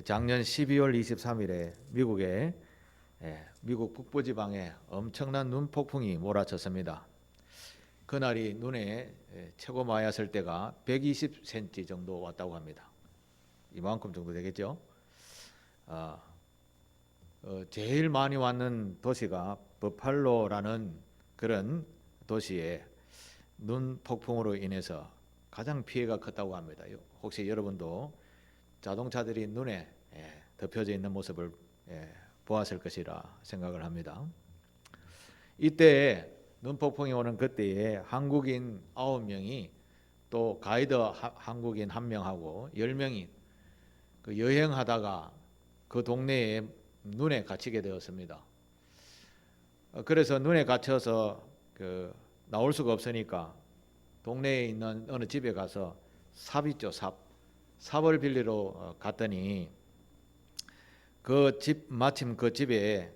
작년 12월 23일에 미국 북부지방에 엄청난 눈폭풍이 몰아쳤습니다. 그날이 눈에 최고 많이 왔을 때가 120cm 정도 왔다고 합니다. 이만큼 정도 되겠죠. 제일 많이 왔는 도시가 버팔로라는 그런 도시에 눈폭풍으로 인해서 가장 피해가 컸다고 합니다. 혹시 여러분도 자동차들이 눈에 덮여져 있는 모습을 보았을 것이라 생각을 합니다. 이때 눈폭풍이 오는 그때에 한국인 9명이 또 가이드 한국인 1명하고 10명이 그 여행하다가 그 동네에 눈에 갇히게 되었습니다. 그래서 눈에 갇혀서 나올 수가 없으니까 동네에 있는 어느 집에 가서 삽 있죠, 삽을 빌리러 갔더니 마침 그 집에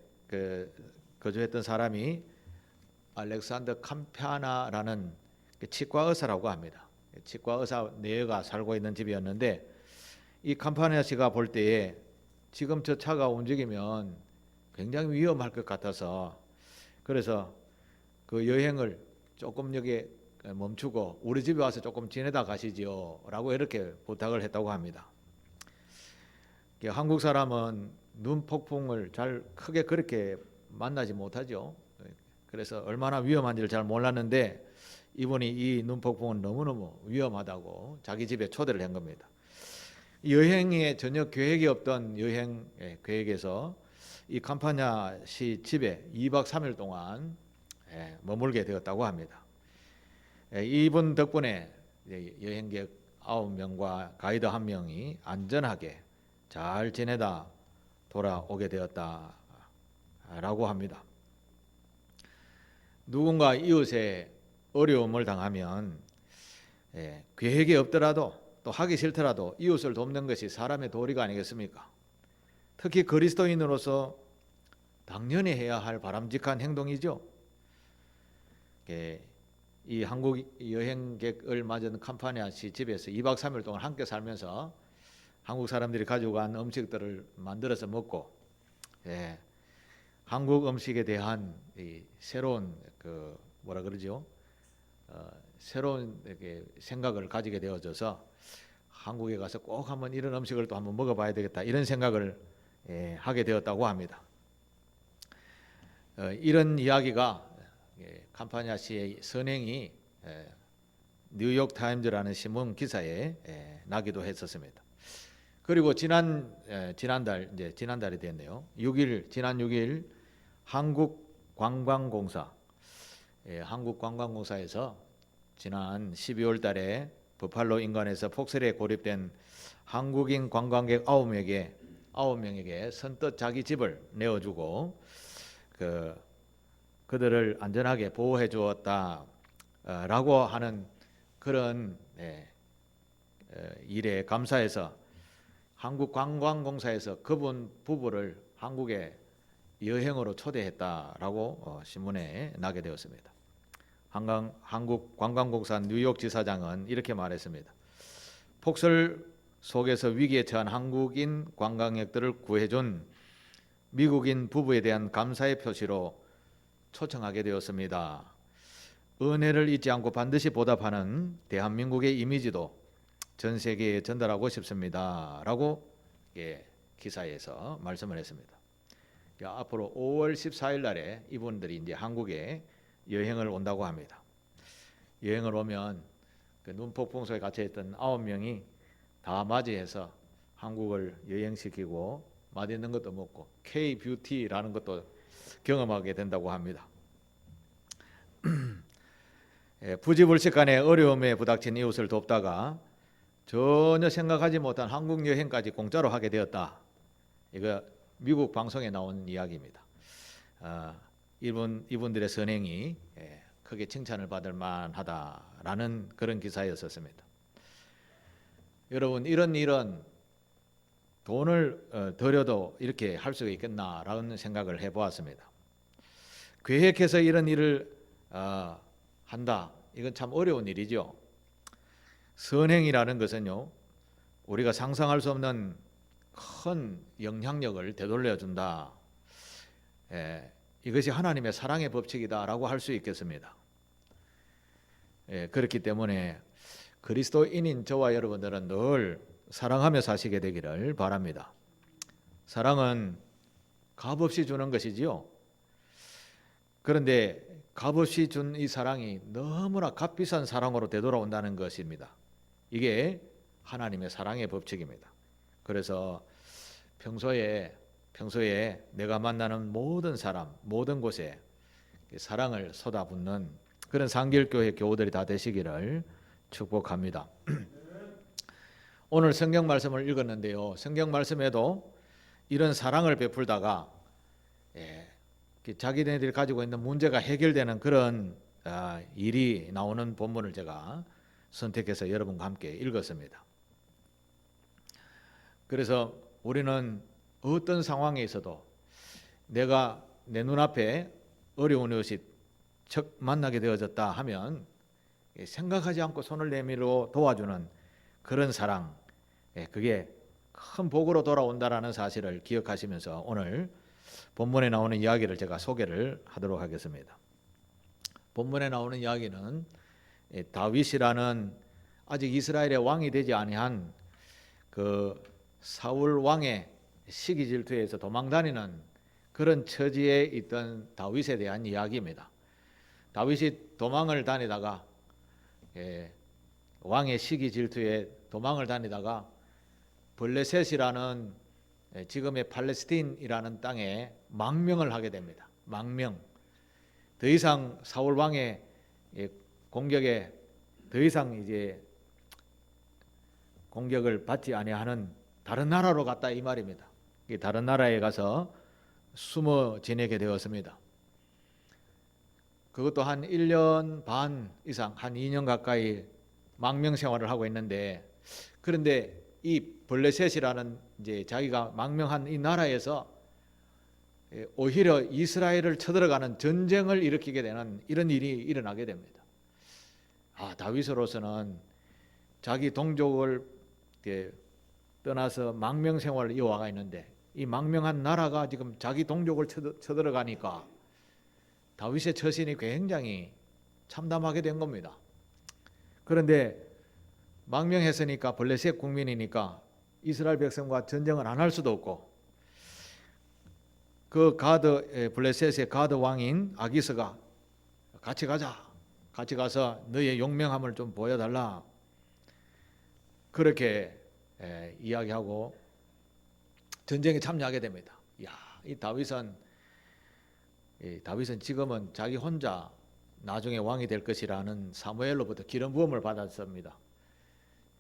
거주했던 사람이 알렉산더 캄파나라는 치과 의사라고 합니다. 치과 의사 4가 살고 있는 집이었는데 이 캄파나 씨가 볼 때에 지금 저 차가 움직이면 굉장히 위험할 것 같아서 그래서 그 여행을 조금 여기 멈추고 우리 집에 와서 조금 지내다 가시지요 라고 이렇게 부탁을 했다고 합니다. 한국 사람은 눈폭풍을 잘 크게 그렇게 만나지 못하죠. 그래서 얼마나 위험한지를 잘 몰랐는데 이분이 이 눈폭풍은 너무너무 위험하다고 자기 집에 초대를 한 겁니다. 여행에 전혀 계획이 없던 여행 계획에서 이 캄파냐 씨 집에 2박 3일 동안 머물게 되었다고 합니다. 이분 덕분에 여행객 9명과 가이드 1명이 안전하게 잘 지내다 돌아오게 되었다라고 합니다. 누군가 이웃에 어려움을 당하면 계획이 없더라도 또 하기 싫더라도 이웃을 돕는 것이 사람의 도리가 아니겠습니까? 특히 그리스도인으로서 당연히 해야 할 바람직한 행동이죠. 이 한국 여행객을 맞은 캄파냐 씨 집에서 2박 3일 동안 함께 살면서 한국 사람들이 가지고 간 음식들을 만들어서 먹고 한국 음식에 대한 이 새로운 새로운 생각을 가지게 되어져서 한국에 가서 꼭 한번 이런 음식을 또 한번 먹어봐야 되겠다 이런 생각을 하게 되었다고 합니다. 이런 이야기가 캄파냐 씨의 선행이 뉴욕 타임즈라는 신문 기사에 나기도 했었습니다. 그리고 지난달이 됐네요. 지난 6일 한국관광공사에서 지난 12월 달에 버팔로 인근에서 폭설에 고립된 한국인 관광객 9명에게 선뜻 자기 집을 내어주고 그들을 안전하게 보호해 주었다라고 하는 그런 일에 감사해서 한국관광공사에서 그분 부부를 한국에 여행으로 초대했다라고 신문에 나게 되었습니다. 한국관광공사 뉴욕 지사장은 이렇게 말했습니다. 폭설 속에서 위기에 처한 한국인 관광객들을 구해준 미국인 부부에 대한 감사의 표시로 초청하게 되었습니다. 은혜를 잊지 않고 반드시 보답하는 대한민국의 이미지도 전 세계에 전달하고 싶습니다. 라고 기사에서 말씀을 했습니다. 앞으로 5월 14일 날에 이분들이 이제 한국에 여행을 온다고 합니다. 여행을 오면 그 눈폭풍 속에 갇혀있던 9명이 다 맞이해서 한국을 여행시키고 맛있는 것도 먹고 K-뷰티라는 것도 경험하게 된다고 합니다. 부지불식간에 어려움에 부닥친 이웃을 돕다가 전혀 생각하지 못한 한국 여행까지 공짜로 하게 되었다. 이거 미국 방송에 나온 이야기입니다. 이분들의 선행이 크게 칭찬을 받을 만하다라는 그런 기사였었습니다. 여러분 이런 일은 돈을 들여도 이렇게 할 수가 있겠나라는 생각을 해보았습니다. 계획해서 이런 일을 한다. 이건 참 어려운 일이죠. 선행이라는 것은요, 우리가 상상할 수 없는 큰 영향력을 되돌려 준다. 이것이 하나님의 사랑의 법칙이다라고 할 수 있겠습니다. 그렇기 때문에 그리스도인인 저와 여러분들은 늘 사랑하며 사시게 되기를 바랍니다. 사랑은 값없이 주는 것이지요. 그런데 값없이 준 이 사랑이 너무나 값비싼 사랑으로 되돌아온다는 것입니다. 이게 하나님의 사랑의 법칙입니다. 그래서 평소에 내가 만나는 모든 사람, 모든 곳에 사랑을 쏟아붓는 그런 상길교회 교우들이 다 되시기를 축복합니다. 오늘 성경 말씀을 읽었는데요. 성경 말씀에도 이런 사랑을 베풀다가 자기네들이 가지고 있는 문제가 해결되는 그런 일이 나오는 본문을 제가 선택해서 여러분과 함께 읽었습니다. 그래서 우리는 어떤 상황에 있어도 내가 내 눈앞에 어려운 이웃이 척 만나게 되어졌다 하면 생각하지 않고 손을 내밀어 도와주는 그런 사랑, 그게 큰 복으로 돌아온다라는 사실을 기억하시면서 오늘 본문에 나오는 이야기를 제가 소개를 하도록 하겠습니다. 본문에 나오는 이야기는 다윗이라는 아직 이스라엘의 왕이 되지 아니한 그 사울 왕의 시기 질투에서 도망다니는 그런 처지에 있던 다윗에 대한 이야기입니다. 다윗이 도망을 다니다가 왕의 시기 질투에 도망을 다니다가 블레셋이라는 지금의 팔레스틴이라는 땅에 망명을 하게 됩니다. 망명. 더 이상 사울 왕의 공격에 더 이상 이제 공격을 받지 아니하는 다른 나라로 갔다 이 말입니다. 다른 나라에 가서 숨어 지내게 되었습니다. 그것도 한 1년 반 이상, 한 2년 가까이 망명 생활을 하고 있는데, 그런데 이 블레셋이라는 이제 자기가 망명한 이 나라에서 오히려 이스라엘을 쳐들어가는 전쟁을 일으키게 되는 이런 일이 일어나게 됩니다. 다윗으로서는 자기 동족을 떠나서 망명 생활을 이어와가 있는데 이 망명한 나라가 지금 자기 동족을 쳐들어가니까 다윗의 처신이 굉장히 참담하게 된 겁니다. 그런데 망명했으니까 블레셋 국민이니까 이스라엘 백성과 전쟁을 안 할 수도 없고, 그 블레셋의 가드 왕인 아기스가 같이 가자, 같이 가서 너의 용맹함을 좀 보여달라, 그렇게 이야기하고 전쟁에 참여하게 됩니다. 이 다윗은 지금은 자기 혼자 나중에 왕이 될 것이라는 사무엘로부터 기름 부음을 받았습니다.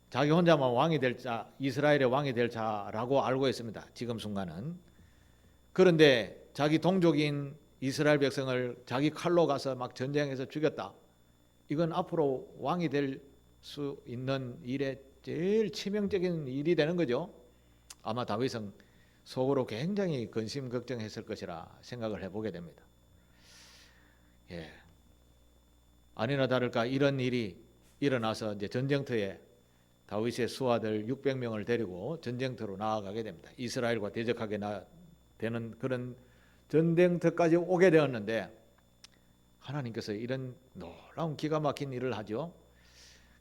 자기 혼자만 왕이 될 자, 이스라엘의 왕이 될 자라고 알고 있습니다. 지금 순간은. 그런데 자기 동족인 이스라엘 백성을 자기 칼로 가서 막 전쟁에서 죽였다. 이건 앞으로 왕이 될 수 있는 일에 제일 치명적인 일이 되는 거죠. 아마 다윗은 속으로 굉장히 근심 걱정했을 것이라 생각을 해보게 됩니다. 아니나 다를까 이런 일이 일어나서 이제 전쟁터에 다윗의 수하들 600명을 데리고 전쟁터로 나아가게 됩니다. 이스라엘과 대적하게 되는 그런 전쟁터까지 오게 되었는데 하나님께서 이런 놀라운 기가 막힌 일을 하죠.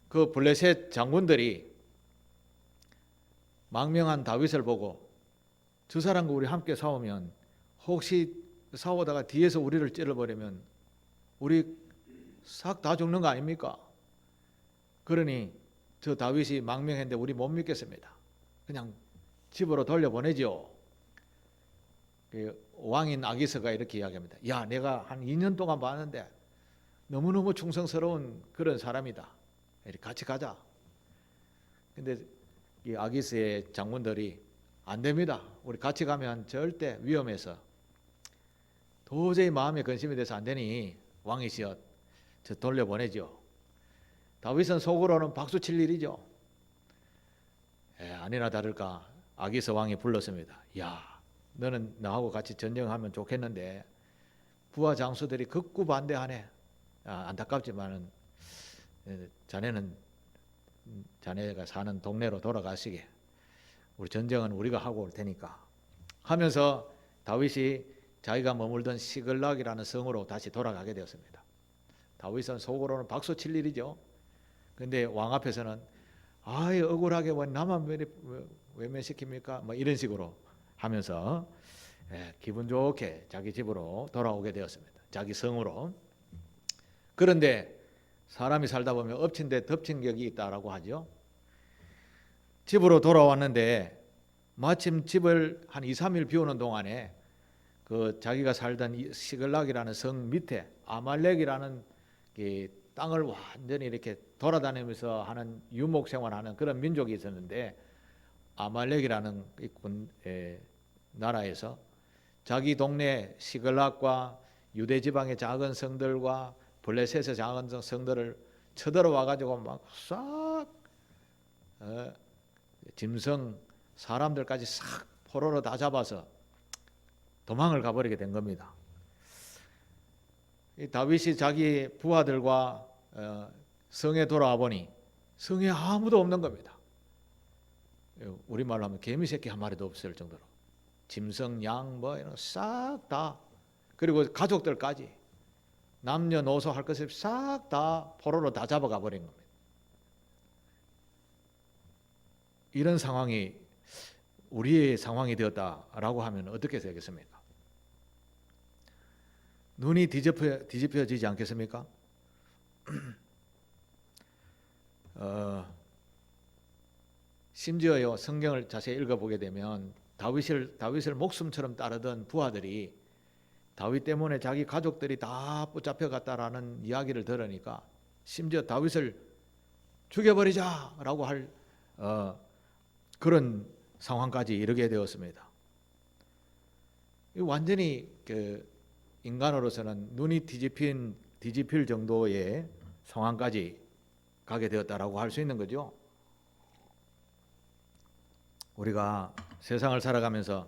그 블레셋 장군들이 망명한 다윗을 보고 저 사람과 우리 함께 싸우면 혹시 싸우다가 뒤에서 우리를 찔러버리면 우리 싹 다 죽는 거 아닙니까? 그러니 저 다윗이 망명했는데 우리 못 믿겠습니다. 그냥 집으로 돌려보내죠. 왕인 아기스가 이렇게 이야기합니다. 내가 한 2년 동안 봤는데 너무너무 충성스러운 그런 사람이다. 같이 가자. 근데 이 아기스의 장군들이 안 됩니다. 우리 같이 가면 절대 위험해서 도저히 마음에 근심이 돼서 안 되니 왕이시여 저 돌려보내죠. 다윗은 속으로는 박수 칠 일이죠. 아니나 다를까 아기스 왕이 불렀습니다. 너는 나하고 같이 전쟁하면 좋겠는데 부하 장수들이 극구 반대하네. 안타깝지만은 자네가 사는 동네로 돌아가시게. 우리 전쟁은 우리가 하고 올 테니까 하면서 다윗이 자기가 머물던 시글락이라는 성으로 다시 돌아가게 되었습니다. 다윗은 속으로는 박수 칠 일이죠. 근데 왕 앞에서는 아이 억울하게 왜 나만 외면시킵니까? 뭐 이런 식으로 하면서 기분 좋게 자기 집으로 돌아오게 되었습니다. 자기 성으로. 그런데 사람이 살다 보면 엎친 데 덮친 격이 있다라고 하죠. 집으로 돌아왔는데 마침 집을 한 2, 3일 비우는 동안에 그 자기가 살던 시글락이라는 성 밑에 아말렉이라는 땅을 완전히 이렇게 돌아다니면서 하는 유목 생활하는 그런 민족이 있었는데 아말렉이라는 나라에서 자기 동네 시글락과 유대 지방의 작은 성들과 블레셋의 작은 성들을 쳐들어와 가지고 막 싹 짐승 사람들까지 싹 포로로 다 잡아서 도망을 가버리게 된 겁니다. 이 다윗이 자기 부하들과 성에 돌아와 보니 성에 아무도 없는 겁니다. 우리말로 하면 개미 새끼 한 마리도 없을 정도로 짐승, 양 뭐 이런 싹 다 그리고 가족들까지 남녀노소 할 것 없이 싹 다 포로로 다 잡아가 버린 겁니다. 이런 상황이 우리의 상황이 되었다라고 하면 어떻게 되겠습니까? 눈이 뒤집혀지지 않겠습니까? 심지어요 성경을 자세히 읽어보게 되면 다윗을 목숨처럼 따르던 부하들이 다윗 때문에 자기 가족들이 다 붙잡혀 갔다라는 이야기를 들으니까 심지어 다윗을 죽여버리자라고 할 그런 상황까지 이르게 되었습니다. 완전히 인간으로서는 눈이 뒤집힐 정도의 상황까지 가게 되었다라고 할 수 있는 거죠. 우리가 세상을 살아가면서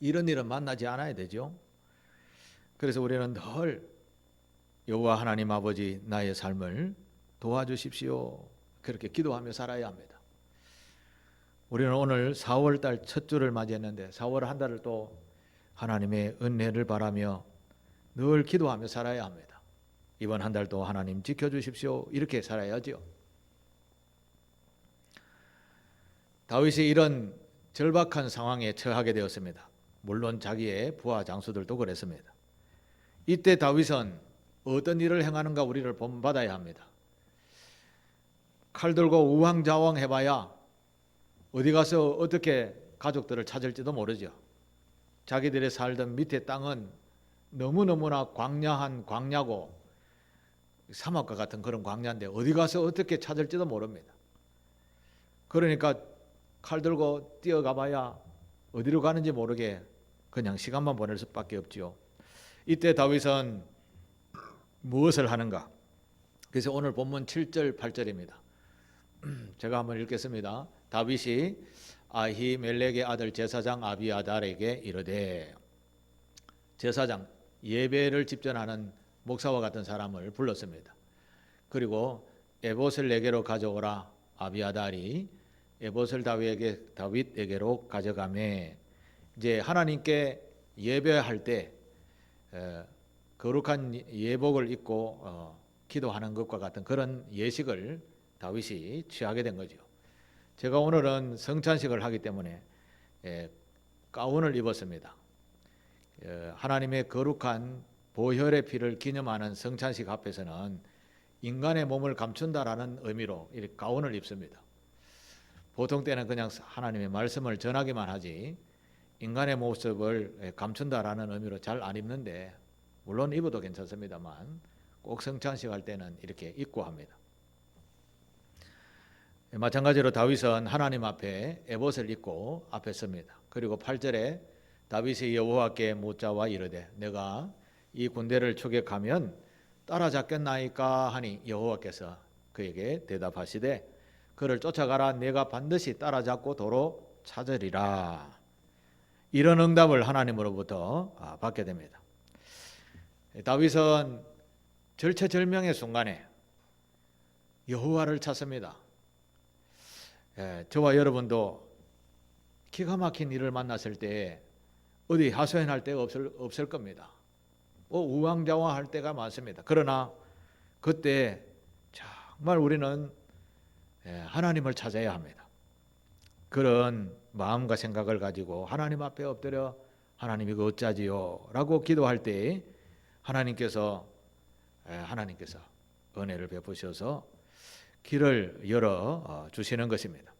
이런 일은 만나지 않아야 되죠. 그래서 우리는 늘 여호와 하나님 아버지 나의 삶을 도와주십시오. 그렇게 기도하며 살아야 합니다. 우리는 오늘 4월달 첫 주를 맞이했는데 4월 한 달을 또 하나님의 은혜를 바라며 늘 기도하며 살아야 합니다. 이번 한 달도 하나님 지켜주십시오. 이렇게 살아야죠. 다윗이 이런 절박한 상황에 처하게 되었습니다. 물론 자기의 부하 장수들도 그랬습니다. 이때 다윗은 어떤 일을 행하는가 우리를 본받아야 합니다. 칼 들고 우왕좌왕 해봐야 어디 가서 어떻게 가족들을 찾을지도 모르죠. 자기들이 살던 밑에 땅은 너무너무나 광야한 광야고 사막과 같은 그런 광야인데 어디 가서 어떻게 찾을지도 모릅니다. 그러니까 칼 들고 뛰어가봐야 어디로 가는지 모르게 그냥 시간만 보낼 수밖에 없지요. 이때 다윗은 무엇을 하는가? 그래서 오늘 본문 7절 8절입니다. 제가 한번 읽겠습니다. 다윗이 아히멜렉의 아들 제사장 아비아달에게 이르되, 제사장 예배를 집전하는 목사와 같은 사람을 불렀습니다. 그리고 에봇을 내게로 가져오라. 아비아달이 에봇을 다윗에게로 가져가매, 이제 하나님께 예배할 때 거룩한 예복을 입고 기도하는 것과 같은 그런 예식을 다윗이 취하게 된 거죠. 제가 오늘은 성찬식을 하기 때문에 가운을 입었습니다. 하나님의 거룩한 보혈의 피를 기념하는 성찬식 앞에서는 인간의 몸을 감춘다라는 의미로 이렇게 가운을 입습니다. 보통 때는 그냥 하나님의 말씀을 전하기만 하지 인간의 모습을 감춘다라는 의미로 잘 안 입는데, 물론 입어도 괜찮습니다만 꼭 성찬식 할 때는 이렇게 입고 합니다. 마찬가지로 다윗은 하나님 앞에 에봇을 입고 앞에 섭니다. 그리고 8절에 다윗이 여호와께 묻자와 이르되 내가 이 군대를 추격하면 따라잡겠나이까 하니 여호와께서 그에게 대답하시되 그를 쫓아가라. 내가 반드시 따라잡고 도로 찾으리라. 이런 응답을 하나님으로부터 받게 됩니다. 다윗은 절체절명의 순간에 여호와를 찾습니다. 저와 여러분도 기가 막힌 일을 만났을 때 어디 하소연할 데가 없을 겁니다. 우왕좌왕할 때가 많습니다. 그러나 그때 정말 우리는 하나님을 찾아야 합니다. 그런 마음과 생각을 가지고 하나님 앞에 엎드려 하나님 이거 어쩌지요? 라고 기도할 때 하나님께서 은혜를 베푸셔서 길을 열어 주시는 것입니다.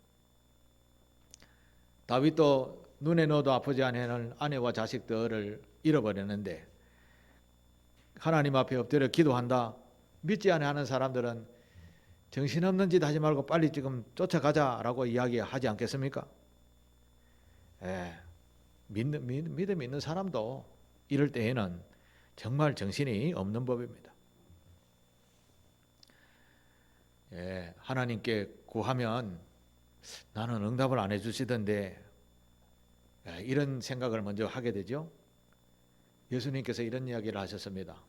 다윗도 눈에 넣어도 아프지 않는 아내와 자식들을 잃어버렸는데 하나님 앞에 엎드려 기도한다. 믿지 않는 사람들은 정신없는 짓 하지 말고 빨리 지금 쫓아가자라고 이야기하지 않겠습니까? 믿음 있는 사람도 이럴 때에는 정말 정신이 없는 법입니다. 하나님께 구하면 나는 응답을 안 해주시던데 이런 생각을 먼저 하게 되죠. 예수님께서 이런 이야기를 하셨습니다.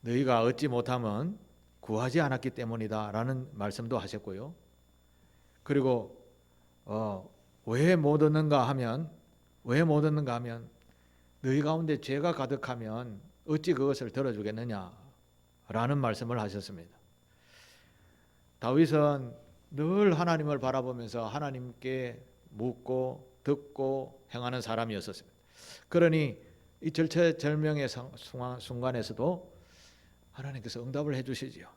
너희가 얻지 못하면 구하지 않았기 때문이다 라는 말씀도 하셨고요. 그리고 왜 못 얻는가 하면 너희 가운데 죄가 가득하면 어찌 그것을 들어주겠느냐 라는 말씀을 하셨습니다. 다윗은 늘 하나님을 바라보면서 하나님께 묻고 듣고 행하는 사람이었습니다. 그러니 이 절체절명의 순간에서도 하나님께서 응답을 해주시지요.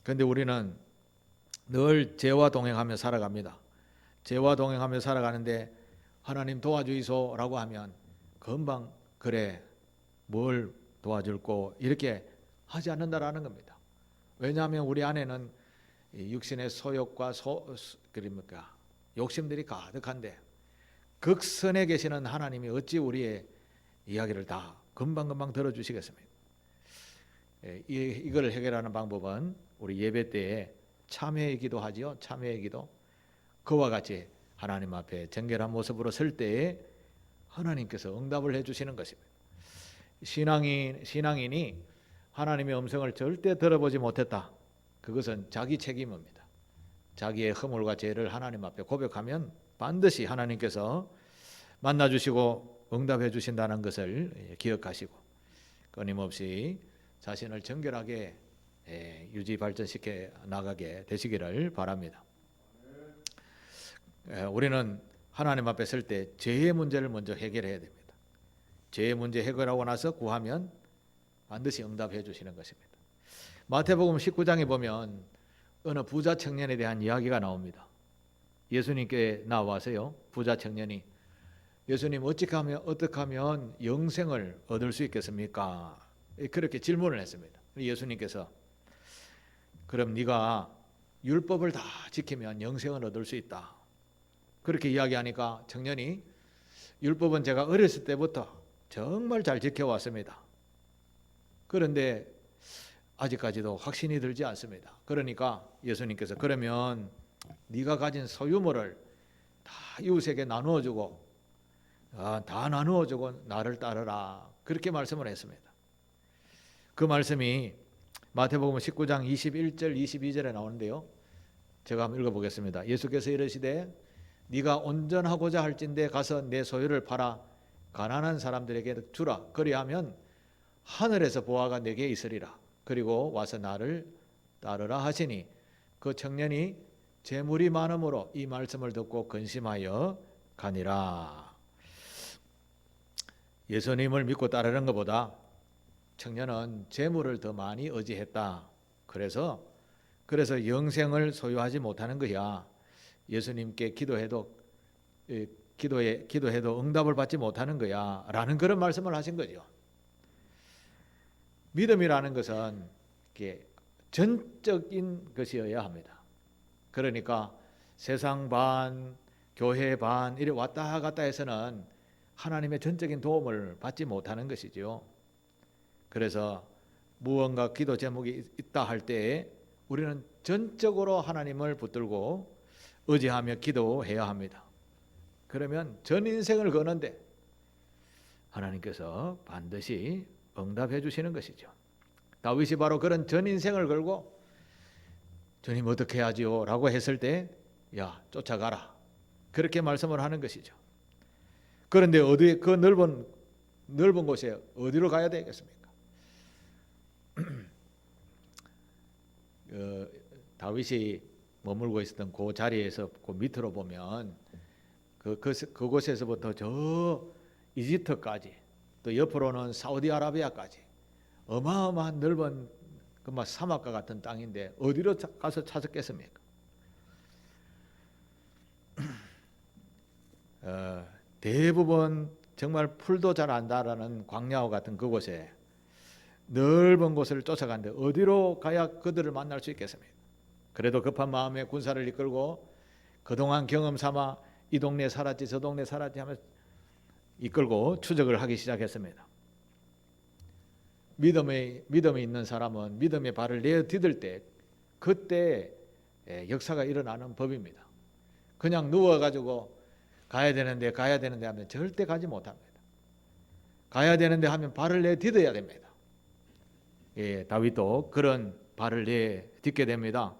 그런데 우리는 늘 죄와 동행하며 살아갑니다. 죄와 동행하며 살아가는데 하나님 도와주이소라고 하면 금방 그래 뭘 도와줄꼬 이렇게 하지 않는다라는 겁니다. 왜냐하면 우리 안에는 육신의 소욕과 욕심들이 가득한데 극선에 계시는 하나님이 어찌 우리의 이야기를 다 금방금방 들어주시겠습니까? 이걸 해결하는 방법은 우리 예배 때에 참회의 기도하지요. 참회의 기도. 그와 같이 하나님 앞에 정결한 모습으로 설 때에 하나님께서 응답을 해주시는 것입니다. 신앙인이 하나님의 음성을 절대 들어보지 못했다. 그것은 자기 책임입니다. 자기의 허물과 죄를 하나님 앞에 고백하면 반드시 하나님께서 만나주시고 응답해 주신다는 것을 기억하시고 끊임없이 자신을 정결하게 유지 발전시켜 나가게 되시기를 바랍니다. 우리는 하나님 앞에 설 때 죄의 문제를 먼저 해결해야 됩니다. 죄의 문제 해결하고 나서 구하면 반드시 응답해 주시는 것입니다. 마태복음 19장에 보면 어느 부자 청년에 대한 이야기가 나옵니다. 예수님께 나와서요. 부자 청년이 예수님 어떻게 하면 영생을 얻을 수 있겠습니까? 그렇게 질문을 했습니다. 예수님께서 그럼 네가 율법을 다 지키면 영생을 얻을 수 있다. 그렇게 이야기하니까 청년이 율법은 제가 어렸을 때부터 정말 잘 지켜왔습니다. 그런데 아직까지도 확신이 들지 않습니다. 그러니까 예수님께서 그러면 네가 가진 소유물을 다 이웃에게 나누어주고 다 나누어주고 나를 따르라. 그렇게 말씀을 했습니다. 그 말씀이 마태복음 19장 21절 22절에 나오는데요. 제가 한번 읽어보겠습니다. 예수께서 이르시되 네가 온전하고자 할진대 가서 내 소유를 팔아 가난한 사람들에게 주라. 그리하면 하늘에서 보화가 내게 있으리라. 그리고 와서 나를 따르라 하시니 그 청년이 재물이 많음으로 이 말씀을 듣고 근심하여 가니라. 예수님을 믿고 따르는 것보다 청년은 재물을 더 많이 의지했다. 그래서 영생을 소유하지 못하는 거야. 예수님께 기도해도 응답을 받지 못하는 거야. 라는 그런 말씀을 하신 거죠. 믿음이라는 것은 전적인 것이어야 합니다. 그러니까 세상 반, 교회 반 이렇게 왔다 갔다 해서는 하나님의 전적인 도움을 받지 못하는 것이죠. 그래서 무언가 기도 제목이 있다 할 때에 우리는 전적으로 하나님을 붙들고 의지하며 기도해야 합니다. 그러면 전 인생을 거는데 하나님께서 반드시 응답해 주시는 것이죠. 다윗이 바로 그런 전 인생을 걸고 주님 어떻게 해야지요? 라고 했을 때 야 쫓아가라. 그렇게 말씀을 하는 것이죠. 그런데 어디 그 넓은 곳에 어디로 가야 되겠습니까? 다윗이 머물고 있었던 그 자리에서 그 밑으로 보면 그곳에서부터 저 이집트까지 또 옆으로는 사우디아라비아까지 어마어마한 넓은 그 사막과 같은 땅인데 어디로 가서 찾았겠습니까? 대부분 정말 풀도 잘 안 닿는 광야와 같은 그곳에 넓은 곳을 쫓아가는데 어디로 가야 그들을 만날 수 있겠습니까? 그래도 급한 마음에 군사를 이끌고 그동안 경험 삼아 이 동네 살았지 저 동네 살았지 하면서 이끌고 추적을 하기 시작했습니다. 믿음이 있는 사람은 믿음의 발을 내디딜 때 그때 역사가 일어나는 법입니다. 그냥 누워가지고 가야 되는데 하면 절대 가지 못합니다. 가야 되는데 하면 발을 내딛어야 됩니다. 다윗도 그런 발을 내딛게 됩니다.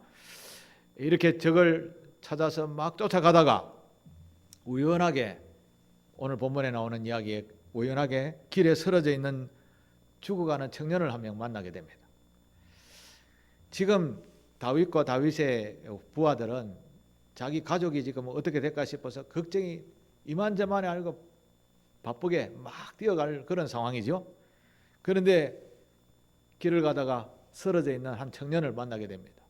이렇게 적을 찾아서 막 쫓아가다가 우연하게 오늘 본문에 나오는 이야기에 우연하게 길에 쓰러져 있는 죽어가는 청년을 한 명 만나게 됩니다. 지금 다윗과 다윗의 부하들은 자기 가족이 지금 어떻게 될까 싶어서 걱정이 이만저만이 아니고 바쁘게 막 뛰어갈 그런 상황이죠. 그런데 길을 가다가 쓰러져 있는 한 청년을 만나게 됩니다.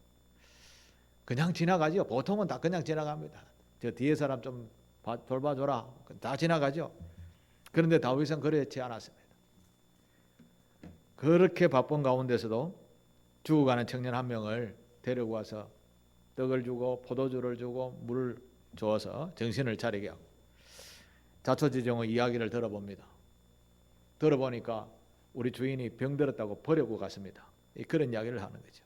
그냥 지나가죠. 보통은 다 그냥 지나갑니다. 저 뒤에 사람 좀 돌봐줘라. 다 지나가죠. 그런데 다윗은 그렇지 않았습니다. 그렇게 바쁜 가운데서도 죽어가는 청년 한 명을 데리고 와서 떡을 주고 포도주를 주고 물을 주어서 정신을 차리게 하고 자초지종의 이야기를 들어봅니다. 들어보니까 우리 주인이 병들었다고 버리고 갔습니다. 그런 이야기를 하는 거죠.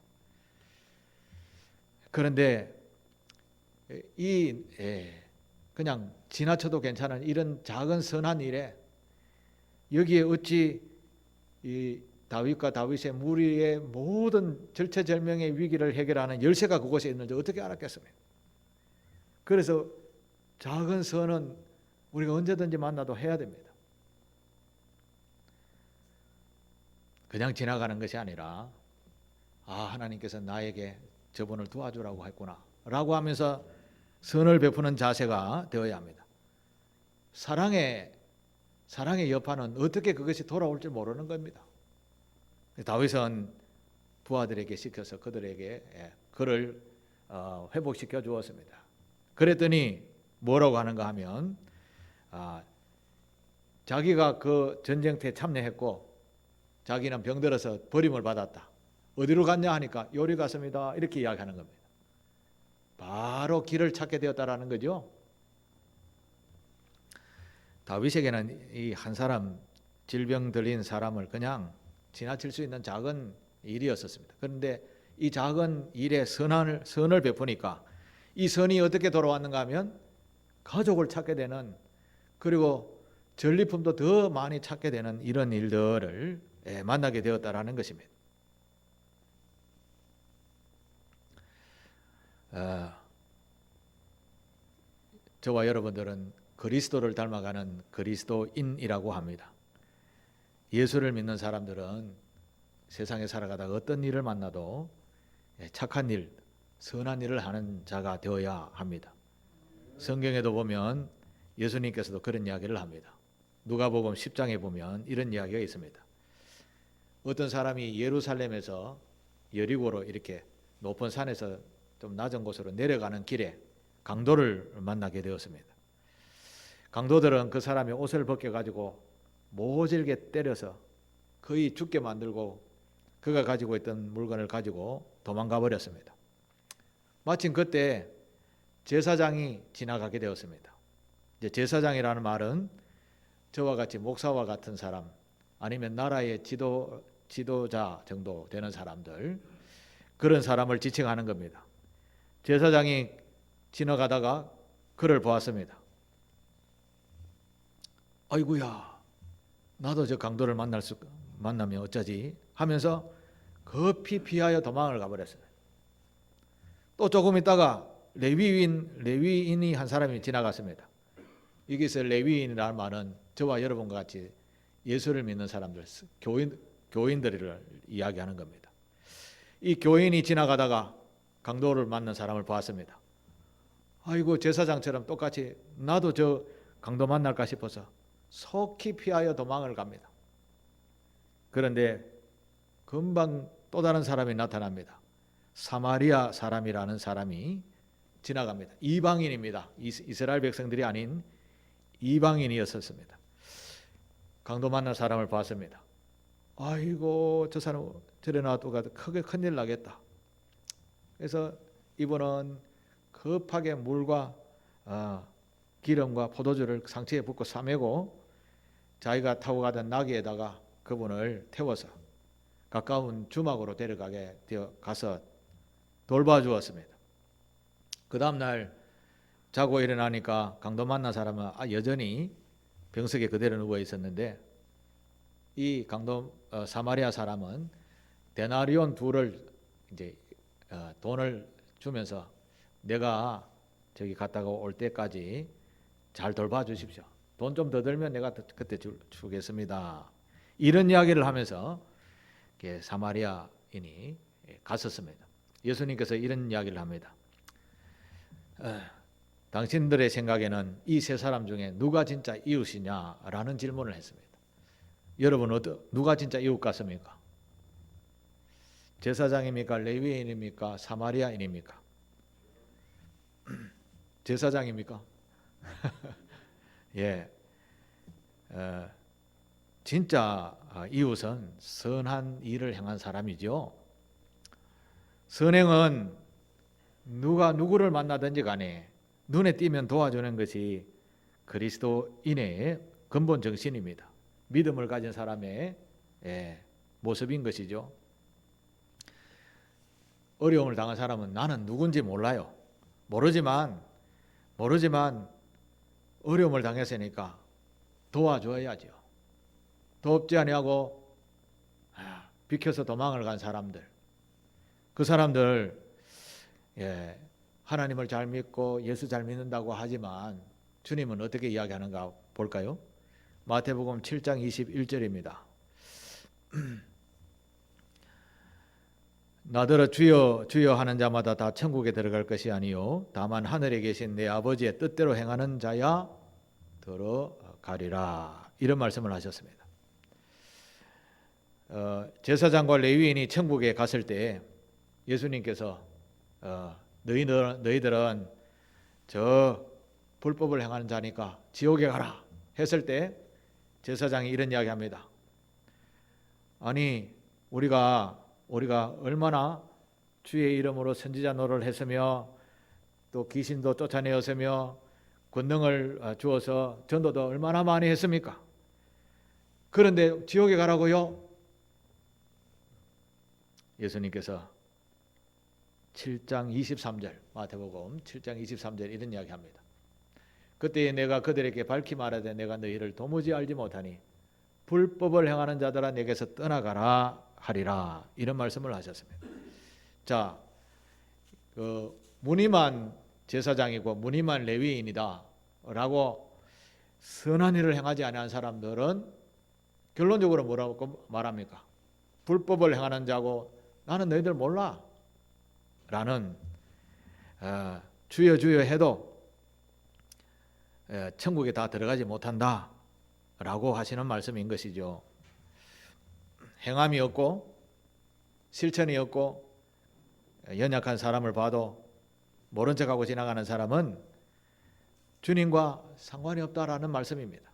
그런데 그냥 지나쳐도 괜찮은 이런 작은 선한 일에 여기에 어찌 이 다윗과 다윗의 무리의 모든 절체절명의 위기를 해결하는 열쇠가 그곳에 있는지 어떻게 알았겠습니까? 그래서 작은 선은 우리가 언제든지 만나도 해야 됩니다. 그냥 지나가는 것이 아니라 하나님께서 나에게 저분을 도와주라고 했구나 라고 하면서 선을 베푸는 자세가 되어야 합니다. 사랑의 여파는 어떻게 그것이 돌아올지 모르는 겁니다. 다윗은 부하들에게 시켜서 그들에게 그를 회복시켜 주었습니다. 그랬더니 뭐라고 하는가 하면 자기가 그 전쟁터에 참여했고 자기는 병들어서 버림을 받았다. 어디로 갔냐 하니까 요리 갔습니다. 이렇게 이야기하는 겁니다. 바로 길을 찾게 되었다라는 거죠. 다윗에게는 이 한 사람 질병 들린 사람을 그냥 지나칠 수 있는 작은 일이었습니다. 그런데 이 작은 일에 선을 베푸니까 이 선이 어떻게 돌아왔는가 하면 가족을 찾게 되는 그리고 전리품도 더 많이 찾게 되는 이런 일들을 만나게 되었다라는 것입니다. 저와 여러분들은 그리스도를 닮아가는 그리스도인이라고 합니다. 예수를 믿는 사람들은 세상에 살아가다가 어떤 일을 만나도 착한 일, 선한 일을 하는 자가 되어야 합니다. 성경에도 보면 예수님께서도 그런 이야기를 합니다. 누가복음 10장에 보면 이런 이야기가 있습니다. 어떤 사람이 예루살렘에서 여리고로 이렇게 높은 산에서 좀 낮은 곳으로 내려가는 길에 강도를 만나게 되었습니다. 강도들은 그 사람이 옷을 벗겨가지고 모질게 때려서 거의 죽게 만들고 그가 가지고 있던 물건을 가지고 도망가 버렸습니다. 마침 그때 제사장이 지나가게 되었습니다. 이제 제사장이라는 말은 저와 같이 목사와 같은 사람 아니면 나라의 지도자 정도 되는 사람들 그런 사람을 지칭하는 겁니다. 제사장이 지나가다가 그를 보았습니다. 아이고야 나도 저 강도를 만나면 어쩌지 하면서 급히 피하여 도망을 가버렸어요. 또 조금 있다가 레위인이 한 사람이 지나갔습니다. 여기서 레위인이라는 말은 저와 여러분과 같이 예수를 믿는 사람들, 교인들을 이야기하는 겁니다. 이 교인이 지나가다가 강도를 맞는 사람을 보았습니다. 아이고, 제사장처럼 똑같이 나도 저 강도 만날까 싶어서 속히 피하여 도망을 갑니다. 그런데 금방 또 다른 사람이 나타납니다. 사마리아 사람이라는 사람이 지나갑니다. 이방인입니다. 이스라엘 백성들이 아닌 이방인이었습니다. 강도 만난 사람을 봤습니다. 아이고, 저 사람 저래 놔두고 크게 큰일 나겠다. 그래서 이분은 급하게 물과 기름과 포도주를 상처에 붓고 싸매고 자기가 타고 가던 나귀에다가 그분을 태워서 가까운 주막으로 데려가게 되어 가서 돌봐주었습니다. 그 다음날 자고 일어나니까 강도 만난 사람은 여전히 병석에 그대로 누워 있었는데, 이 강도 사마리아 사람은 데나리온 둘을 이제 돈을 주면서 내가 저기 갔다가 올 때까지 잘 돌봐주십시오. 돈 좀 더 들면 내가 그때 주겠습니다. 이런 이야기를 하면서 사마리아인이 갔었습니다. 예수님께서 이런 이야기를 합니다. 당신들의 생각에는 이 세 사람 중에 누가 진짜 이웃이냐라는 질문을 했습니다. 여러분, 누가 진짜 이웃 같습니까? 제사장입니까? 레위인입니까? 사마리아인입니까? 제사장입니까? 예, 진짜 이웃은 선한 일을 행한 사람이죠. 선행은 누가 누구를 만나든지 간에 눈에 띄면 도와주는 것이 그리스도인의 근본 정신입니다. 믿음을 가진 사람의 모습인 것이죠. 어려움을 당한 사람은 나는 누군지 몰라요. 모르지만 어려움을 당했으니까 도와줘야죠. 돕지 아니하고 비켜서 도망을 간 사람들, 그 사람들 하나님을 잘 믿고 예수 잘 믿는다고 하지만 주님은 어떻게 이야기하는가 볼까요? 마태복음 7장 21절입니다. 나더러 주여 주여 하는 자마다 다 천국에 들어갈 것이 아니요 다만 하늘에 계신 내 아버지의 뜻대로 행하는 자야 들어가리라. 이런 말씀을 하셨습니다. 제사장과 레위인이 천국에 갔을 때 예수님께서 너희들은 저 불법을 행하는 자니까 지옥에 가라 했을 때 제사장이 이런 이야기합니다. 아니, 우리가 얼마나 주의 이름으로 선지자 노릇을 했으며 또 귀신도 쫓아내었으며 권능을 주어서 전도도 얼마나 많이 했습니까? 그런데 지옥에 가라고요? 예수님께서 7장 23절, 마태복음 7장 23절 이런 이야기합니다. 그때 내가 그들에게 밝히 말하되 내가 너희를 도무지 알지 못하니 불법을 행하는 자들아 내게서 떠나가라 하리라. 이런 말씀을 하셨습니다. 자, 무늬만 제사장이고 무늬만 레위인이다 라고 선한 일을 행하지 않은 사람들은 결론적으로 뭐라고 말합니까? 불법을 행하는 자고 나는 너희들 몰라 라는, 주여 주여 해도 천국에 다 들어가지 못한다 라고 하시는 말씀인 것이죠. 행함이 없고 실천이 없고 연약한 사람을 봐도 모른 척하고 지나가는 사람은 주님과 상관이 없다라는 말씀입니다.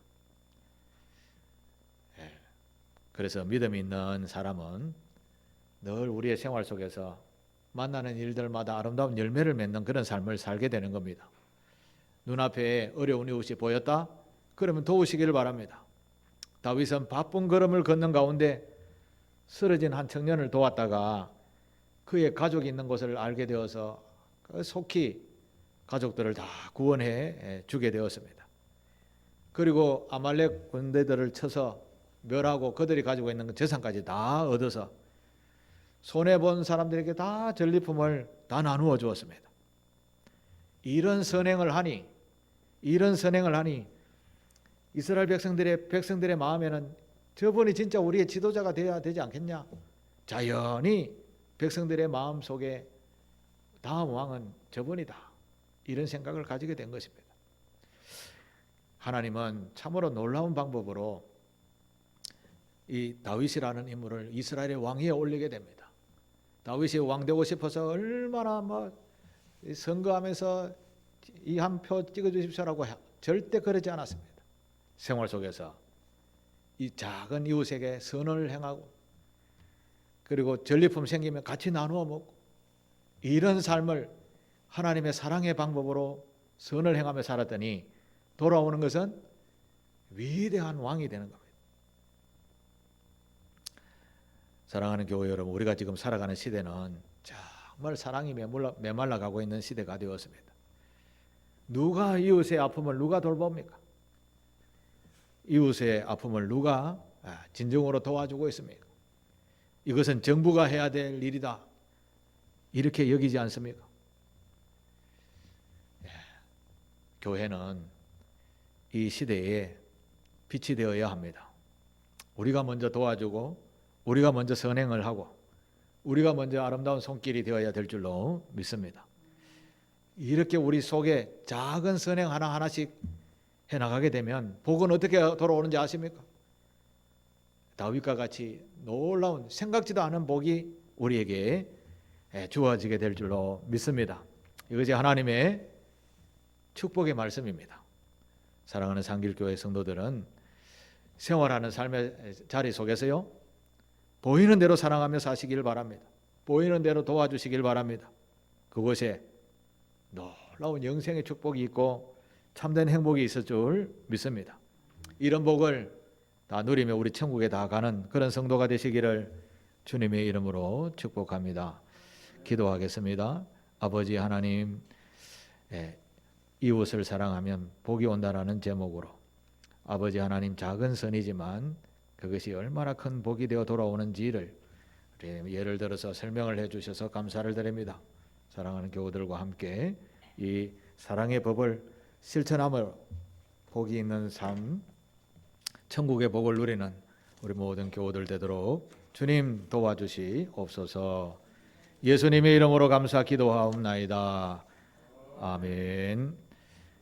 그래서 믿음 있는 사람은 늘 우리의 생활 속에서 만나는 일들마다 아름다운 열매를 맺는 그런 삶을 살게 되는 겁니다. 눈앞에 어려운 이웃이 보였다? 그러면 도우시기를 바랍니다. 다윗은 바쁜 걸음을 걷는 가운데 쓰러진 한 청년을 도왔다가 그의 가족이 있는 곳을 알게 되어서 속히 가족들을 다 구원해 주게 되었습니다. 그리고 아말렉 군대들을 쳐서 멸하고 그들이 가지고 있는 재산까지 다 얻어서 손해본 사람들에게 다 전리품을 다 나누어 주었습니다. 이런 선행을 하니 이스라엘 백성들의 마음에는 저분이 진짜 우리의 지도자가 되어야 되지 않겠냐? 자연히 백성들의 마음 속에 다음 왕은 저분이다, 이런 생각을 가지게 된 것입니다. 하나님은 참으로 놀라운 방법으로 이 다윗이라는 인물을 이스라엘의 왕위에 올리게 됩니다. 다윗이 왕 되고 싶어서 얼마나 선거하면서 이 한 표 찍어주십시오라고 절대 그러지 않았습니다. 생활 속에서 이 작은 이웃에게 선을 행하고, 그리고 전리품 생기면 같이 나누어 먹고, 이런 삶을 하나님의 사랑의 방법으로 선을 행하며 살았더니 돌아오는 것은 위대한 왕이 되는 겁니다. 사랑하는 교회 여러분, 우리가 지금 살아가는 시대는 정말 사랑이 메말라 가고 있는 시대가 되었습니다. 누가 이웃의 아픔을 누가 돌봅니까? 이웃의 아픔을 누가 진정으로 도와주고 있습니까? 이것은 정부가 해야 될 일이다, 이렇게 여기지 않습니까? 교회는 이 시대에 빛이 되어야 합니다. 우리가 먼저 도와주고, 우리가 먼저 선행을 하고, 우리가 먼저 아름다운 손길이 되어야 될 줄로 믿습니다. 이렇게 우리 속에 작은 선행 하나하나씩 해나가게 되면 복은 어떻게 돌아오는지 아십니까? 다윗과 같이 놀라운 생각지도 않은 복이 우리에게 주어지게 될 줄로 믿습니다. 이것이 하나님의 축복의 말씀입니다. 사랑하는 상길교회 성도들은 생활하는 삶의 자리 속에서요, 보이는 대로 사랑하며 사시길 바랍니다. 보이는 대로 도와주시길 바랍니다. 그곳에 놀라운 영생의 축복이 있고 참된 행복이 있을 줄 믿습니다. 이런 복을 다 누리며 우리 천국에 다 가는 그런 성도가 되시기를 주님의 이름으로 축복합니다. 기도하겠습니다. 아버지 하나님, 이웃을 사랑하면 복이 온다라는 제목으로 아버지 하나님, 작은 선이지만 그것이 얼마나 큰 복이 되어 돌아오는지를 예를 들어서 설명을 해주셔서 감사를 드립니다. 사랑하는 교우들과 함께 이 사랑의 법을 실천함으로 복이 있는 삶, 천국의 복을 누리는 우리 모든 교우들 되도록 주님 도와주시옵소서. 예수님의 이름으로 감사 기도하옵나이다. 아멘.